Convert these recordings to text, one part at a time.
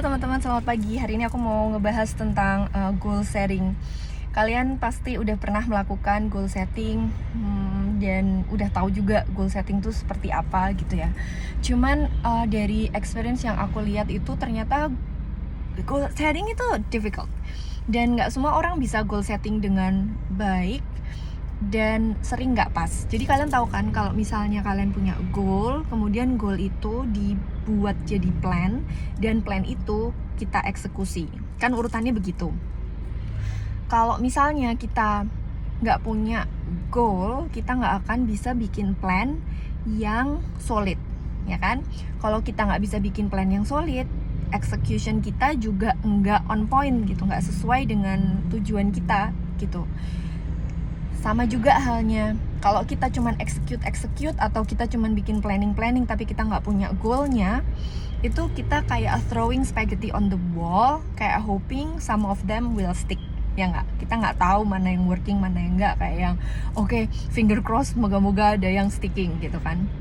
Teman-teman, selamat pagi. Hari ini aku mau ngebahas tentang goal setting. Kalian pasti udah pernah melakukan goal setting, dan udah tahu juga goal setting itu seperti apa gitu ya. Cuman dari experience yang aku lihat itu ternyata goal setting itu difficult. Dan nggak semua orang bisa goal setting dengan baik dan sering nggak pas. Jadi kalian tahu kan kalau misalnya kalian punya goal, kemudian goal itu dibuat jadi plan, dan plan itu kita eksekusi. Kan urutannya begitu. Kalau misalnya kita nggak punya goal, kita nggak akan bisa bikin plan yang solid, ya kan? Kalau kita nggak bisa bikin plan yang solid, execution kita juga nggak on point gitu, nggak sesuai dengan tujuan kita gitu. Sama juga halnya kalau kita cuman execute atau kita cuman bikin planning tapi kita nggak punya goalnya, itu kita kayak throwing spaghetti on the wall, kayak hoping some of them will stick, ya nggak? Kita nggak tahu mana yang working, mana yang nggak, kayak yang oke, finger crossed, moga-moga ada yang sticking gitu kan.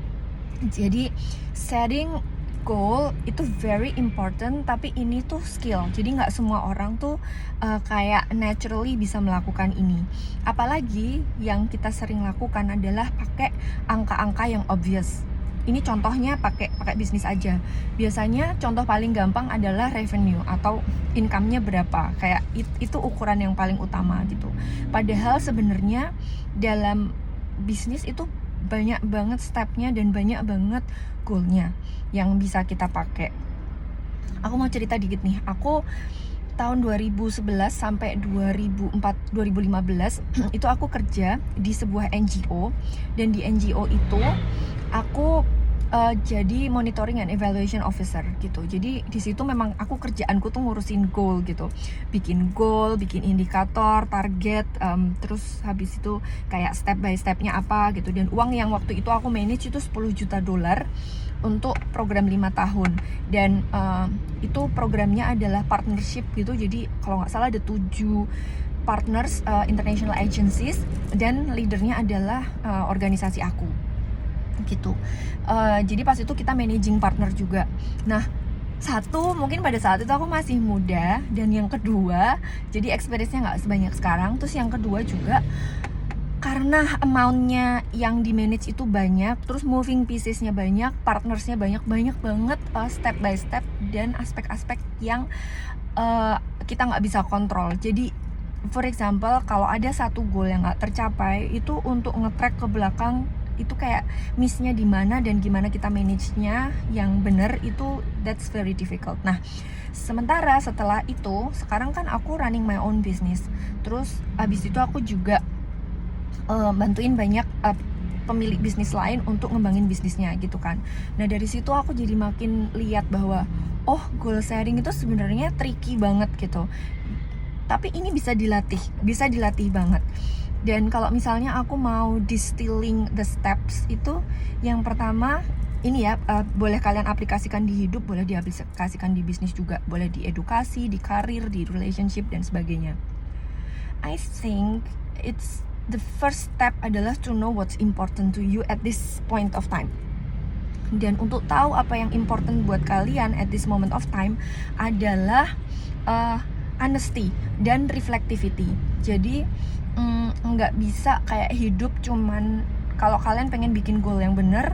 Jadi setting goal itu very important, tapi ini tuh skill. Jadi nggak semua orang tuh kayak naturally bisa melakukan ini. Apalagi yang kita sering lakukan adalah pakai angka-angka yang obvious. Ini contohnya pakai bisnis aja. Biasanya contoh paling gampang adalah revenue atau income-nya berapa. Kayak itu ukuran yang paling utama gitu. Padahal sebenarnya dalam bisnis itu banyak banget stepnya dan banyak banget goalnya yang bisa kita pakai. Aku mau cerita dikit nih. Aku tahun 2011 sampai 2015 itu aku kerja di sebuah NGO, dan di NGO itu aku jadi monitoring and evaluation officer gitu. Jadi di situ memang aku kerjaanku tuh ngurusin goal gitu, bikin goal, bikin indikator, target, terus habis itu kayak step by stepnya apa gitu. Dan uang yang waktu itu aku manage itu $10 juta untuk program 5 tahun. Dan itu programnya adalah partnership gitu. Jadi kalau nggak salah ada 7 partners, international agencies, dan leadernya adalah organisasi aku gitu. Jadi pas itu kita managing partner juga. Nah, satu, mungkin pada saat itu aku masih muda, dan yang kedua, jadi experience-nya nggak sebanyak sekarang. Terus yang kedua juga karena amount-nya yang di manage itu banyak, terus moving pieces-nya banyak, partners-nya banyak banget, step by step, dan aspek-aspek yang kita nggak bisa kontrol. Jadi for example, kalau ada satu goal yang nggak tercapai, itu untuk nge-track ke belakang itu kayak miss-nya di mana dan gimana kita manage-nya yang bener, itu that's very difficult. Nah, sementara setelah itu, sekarang kan aku running my own business. Terus abis itu aku juga bantuin banyak pemilik bisnis lain untuk ngembangin bisnisnya gitu kan. Nah, dari situ aku jadi makin lihat bahwa goal setting itu sebenarnya tricky banget gitu. Tapi ini bisa dilatih banget. Dan kalau misalnya aku mau distilling the steps, itu yang pertama ini ya, boleh kalian aplikasikan di hidup, boleh diaplikasikan di bisnis juga, boleh di edukasi, di karir, di relationship, dan sebagainya. I think it's the first step adalah to know what's important to you at this point of time. Dan untuk tahu apa yang important buat kalian at this moment of time adalah honesty dan reflectivity. Jadi nggak bisa kayak hidup cuman kalau kalian pengen bikin goal yang bener,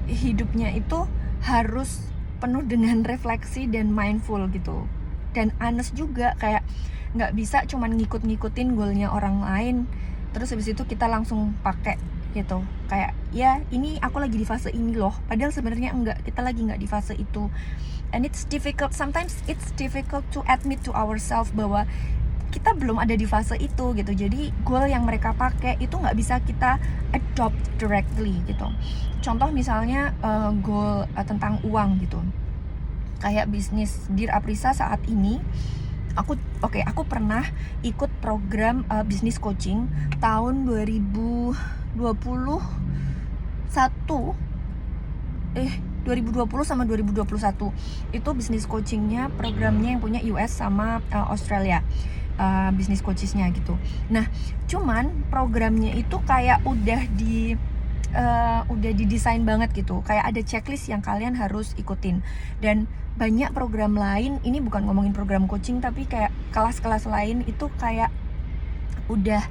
hidupnya itu harus penuh dengan refleksi dan mindful gitu. Dan honest juga, kayak nggak bisa cuman ngikutin goalnya orang lain, terus habis itu kita langsung pakai gitu. Kayak ya ini aku lagi di fase ini loh, padahal sebenarnya enggak, kita lagi nggak di fase itu. And it's difficult, sometimes it's difficult to admit to ourselves bahwa kita belum ada di fase itu gitu. Jadi goal yang mereka pakai itu nggak bisa kita adopt directly gitu. Contoh misalnya goal tentang uang gitu, kayak bisnis Dear Aprisa saat ini. Aku pernah ikut program bisnis coaching tahun 2021 sama 2021. Itu bisnis coachingnya, programnya yang punya US sama Australia, bisnis coachesnya gitu. Nah, cuman programnya itu kayak udah di udah didesain banget gitu, kayak ada checklist yang kalian harus ikutin. Dan banyak program lain, ini bukan ngomongin program coaching, tapi kayak kelas-kelas lain itu kayak udah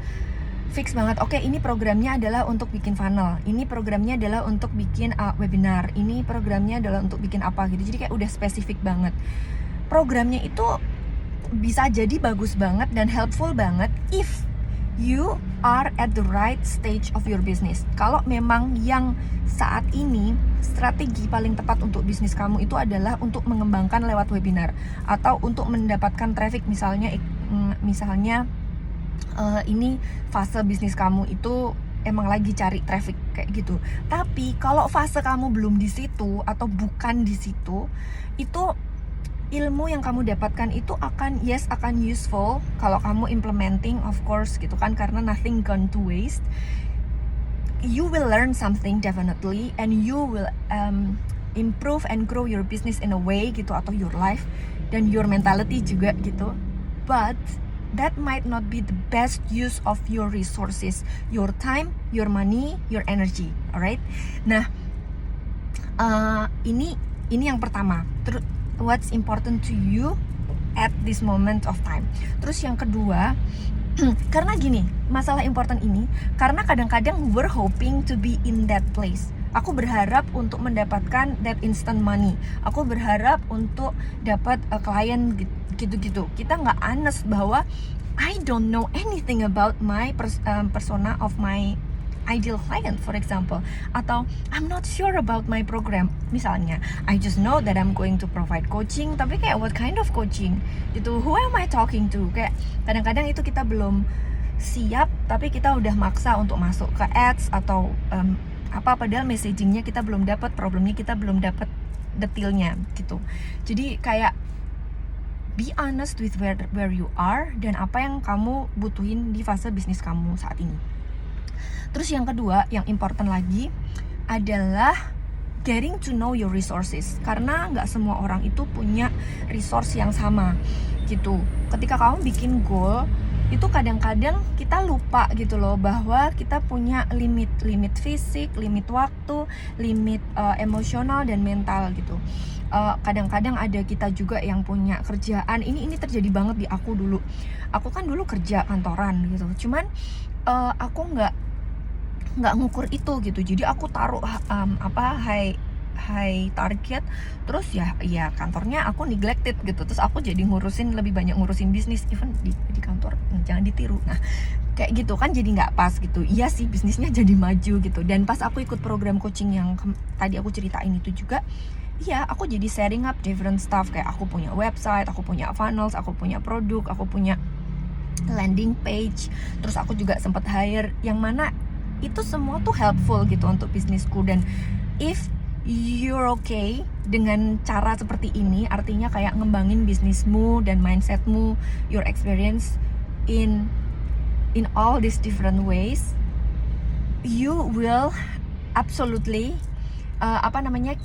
fix banget. Oke, ini programnya adalah untuk bikin funnel, ini programnya adalah untuk bikin webinar, ini programnya adalah untuk bikin apa gitu. Jadi kayak udah spesifik banget. Programnya itu bisa jadi bagus banget dan helpful banget if you are at the right stage of your business. Kalau memang yang saat ini strategi paling tepat untuk bisnis kamu itu adalah untuk mengembangkan lewat webinar atau untuk mendapatkan traffic, misalnya ini fase bisnis kamu itu emang lagi cari traffic kayak gitu. Tapi kalau fase kamu belum di situ atau bukan di situ, itu ilmu yang kamu dapatkan itu akan useful kalau kamu implementing, of course gitu kan, karena nothing gone to waste. You will learn something definitely, and you will improve and grow your business in a way gitu, atau your life dan your mentality juga gitu. But that might not be the best use of your resources, your time, your money, your energy, alright? Nah, ini yang pertama. What's important to you at this moment of time. Terus yang kedua, karena gini, masalah important ini karena kadang-kadang we're hoping to be in that place. Aku berharap untuk mendapatkan that instant money. Aku berharap untuk dapat klien gitu-gitu. Kita nggak honest bahwa I don't know anything about my persona of my ideal client, for example, atau I'm not sure about my program. Misalnya, I just know that I'm going to provide coaching, tapi kayak what kind of coaching? Gitu, who am I talking to? Kayak kadang-kadang itu kita belum siap, tapi kita udah maksa untuk masuk ke ads atau padahal messagingnya kita belum dapat, problemnya kita belum dapat detailnya gitu. Jadi kayak be honest with where you are dan apa yang kamu butuhin di fase bisnis kamu saat ini. Terus yang kedua, yang important lagi adalah getting to know your resources. Karena nggak semua orang itu punya resource yang sama gitu. Ketika kamu bikin goal, itu kadang-kadang kita lupa gitu loh bahwa kita punya limit fisik, limit waktu, limit emosional dan mental gitu. Kadang-kadang ada kita juga yang punya kerjaan. Ini terjadi banget di aku dulu. Aku kan dulu kerja kantoran gitu. Cuman aku nggak ngukur itu gitu. Jadi aku taruh high target, terus ya kantornya aku neglected gitu. Terus aku jadi lebih banyak ngurusin bisnis, even di kantor, jangan ditiru. Nah kayak gitu kan jadi nggak pas gitu. Iya sih, bisnisnya jadi maju gitu. Dan pas aku ikut program coaching yang tadi aku ceritain itu juga, iya aku jadi sharing up different stuff. Kayak aku punya website, aku punya funnels, aku punya produk, aku punya landing page. Terus aku juga sempat hire, yang mana itu semua tuh helpful gitu untuk bisnisku. Dan if you're okay dengan cara seperti ini, artinya kayak ngembangin bisnismu dan mindsetmu, your experience in all these different ways, you will absolutely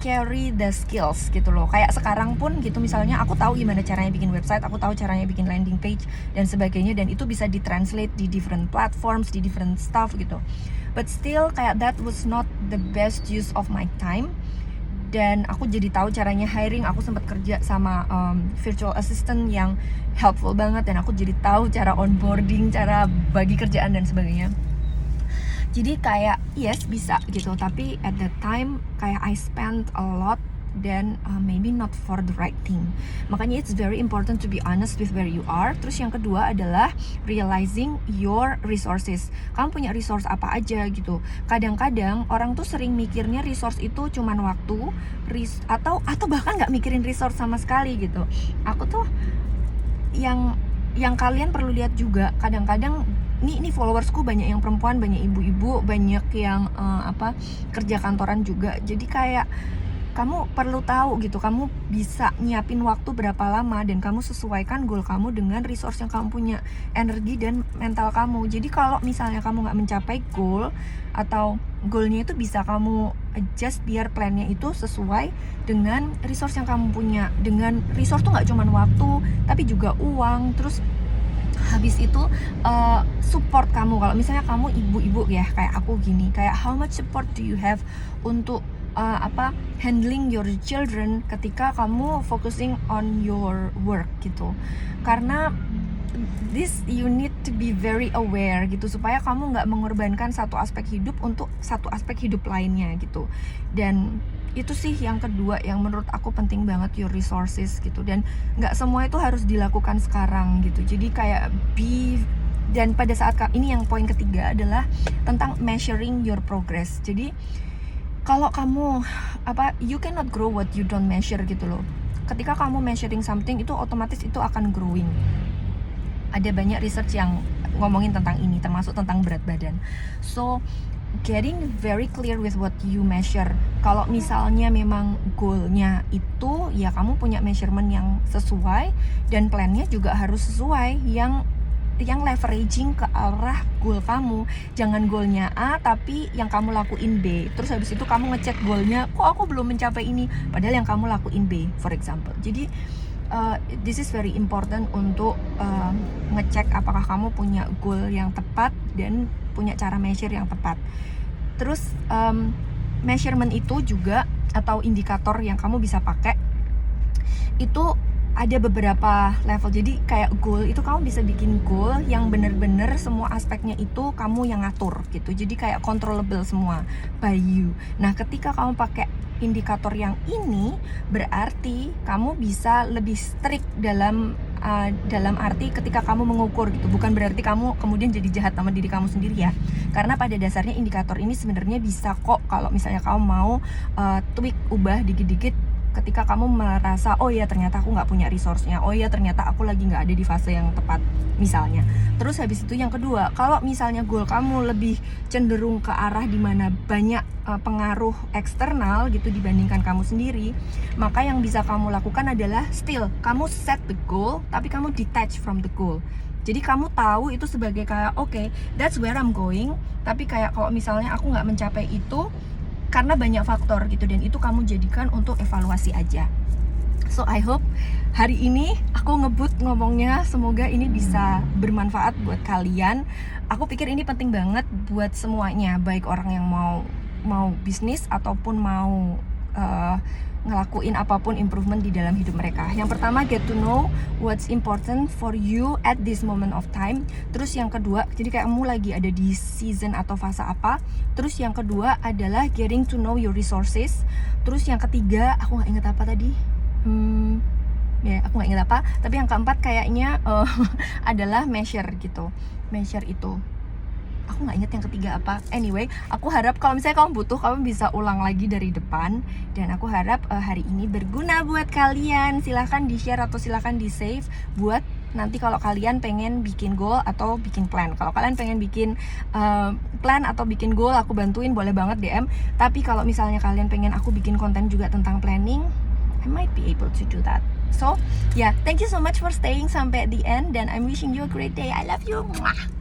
carry the skills gitu loh. Kayak sekarang pun gitu, misalnya aku tahu gimana caranya bikin website, aku tahu caranya bikin landing page dan sebagainya, dan itu bisa ditranslate di different platforms, di different stuff gitu. But still kayak that was not the best use of my time. Dan aku jadi tahu caranya hiring. Aku sempat kerja sama virtual assistant yang helpful banget, dan aku jadi tahu cara onboarding, cara bagi kerjaan dan sebagainya. Jadi kayak yes bisa gitu, tapi at that time kayak I spent a lot dan maybe not for the right thing. Makanya it's very important to be honest with where you are. Terus yang kedua adalah realizing your resources. Kamu punya resource apa aja gitu. Kadang-kadang orang tuh sering mikirnya resource itu cuman waktu, atau bahkan nggak mikirin resource sama sekali gitu. Aku tuh yang kalian perlu lihat juga, kadang-kadang ini followersku banyak yang perempuan, banyak ibu-ibu, banyak yang kerja kantoran juga. Jadi kayak kamu perlu tahu gitu, kamu bisa nyiapin waktu berapa lama, dan kamu sesuaikan goal kamu dengan resource yang kamu punya, energi dan mental kamu. Jadi kalau misalnya kamu nggak mencapai goal, atau goalnya itu bisa kamu adjust biar plannya itu sesuai dengan resource yang kamu punya. Dengan resource tuh nggak cuma waktu, tapi juga uang, terus Habis itu support kamu. Kalau misalnya kamu ibu-ibu ya kayak aku gini, kayak how much support do you have untuk handling your children ketika kamu focusing on your work gitu. Karena this you need to be very aware gitu, supaya kamu nggak mengorbankan satu aspek hidup untuk satu aspek hidup lainnya gitu. Dan itu sih yang kedua yang menurut aku penting banget, your resources gitu. Dan nggak semua itu harus dilakukan sekarang gitu. Jadi kayak dan pada saat ini yang poin ketiga adalah tentang measuring your progress. Jadi kalau kamu you cannot grow what you don't measure gitu loh. Ketika kamu measuring something itu otomatis itu akan growing. Ada banyak research yang ngomongin tentang ini, termasuk tentang berat badan. So getting very clear with what you measure. Kalau misalnya memang goalnya itu, ya kamu punya measurement yang sesuai, dan plannya juga harus sesuai, yang leveraging ke arah goal kamu. Jangan goalnya A tapi yang kamu lakuin B, terus habis itu kamu ngecek goalnya, kok aku belum mencapai ini, padahal yang kamu lakuin B, for example. Jadi this is very important untuk ngecek apakah kamu punya goal yang tepat dan punya cara measure yang tepat. Terus measurement itu juga, atau indikator yang kamu bisa pakai itu ada beberapa level. Jadi kayak goal itu kamu bisa bikin goal yang bener-bener semua aspeknya itu kamu yang ngatur gitu. Jadi kayak controllable semua by you. Nah, ketika kamu pakai indikator yang ini, berarti kamu bisa lebih strict dalam arti ketika kamu mengukur gitu. Bukan berarti kamu kemudian jadi jahat sama diri kamu sendiri ya. Karena pada dasarnya indikator ini sebenarnya bisa kok kalau misalnya kamu mau tweak, ubah dikit-dikit ketika kamu merasa, oh ya ternyata aku nggak punya resource-nya, oh ya ternyata aku lagi nggak ada di fase yang tepat misalnya. Terus habis itu yang kedua, kalau misalnya goal kamu lebih cenderung ke arah dimana banyak pengaruh eksternal gitu dibandingkan kamu sendiri, maka yang bisa kamu lakukan adalah still kamu set the goal tapi kamu detach from the goal. Jadi kamu tahu itu sebagai kayak okay, that's where I'm going, tapi kayak kalau misalnya aku nggak mencapai itu karena banyak faktor gitu, dan itu kamu jadikan untuk evaluasi aja. So I hope hari ini aku ngebut ngomongnya, semoga ini bisa bermanfaat buat kalian. Aku pikir ini penting banget buat semuanya, baik orang yang mau bisnis ataupun mau ngelakuin apapun improvement di dalam hidup mereka. Yang pertama, get to know what's important for you at this moment of time. Terus yang kedua, jadi kayak kamu lagi ada di season atau fase apa. Terus yang kedua adalah getting to know your resources. Terus yang ketiga, aku nggak inget apa tadi. Aku nggak inget apa. Tapi yang keempat kayaknya adalah measure gitu. Measure itu. Aku nggak inget yang ketiga apa. Anyway, aku harap kalau misalnya kamu butuh, kamu bisa ulang lagi dari depan. Dan aku harap hari ini berguna buat kalian. Silahkan di-share atau silahkan di-save buat nanti kalau kalian pengen bikin goal atau bikin plan. Kalau kalian pengen bikin plan atau bikin goal, aku bantuin, boleh banget DM. Tapi kalau misalnya kalian pengen aku bikin konten juga tentang planning, I might be able to do that. So, yeah, thank you so much for staying sampai the end, dan I'm wishing you a great day. I love you. Mwah.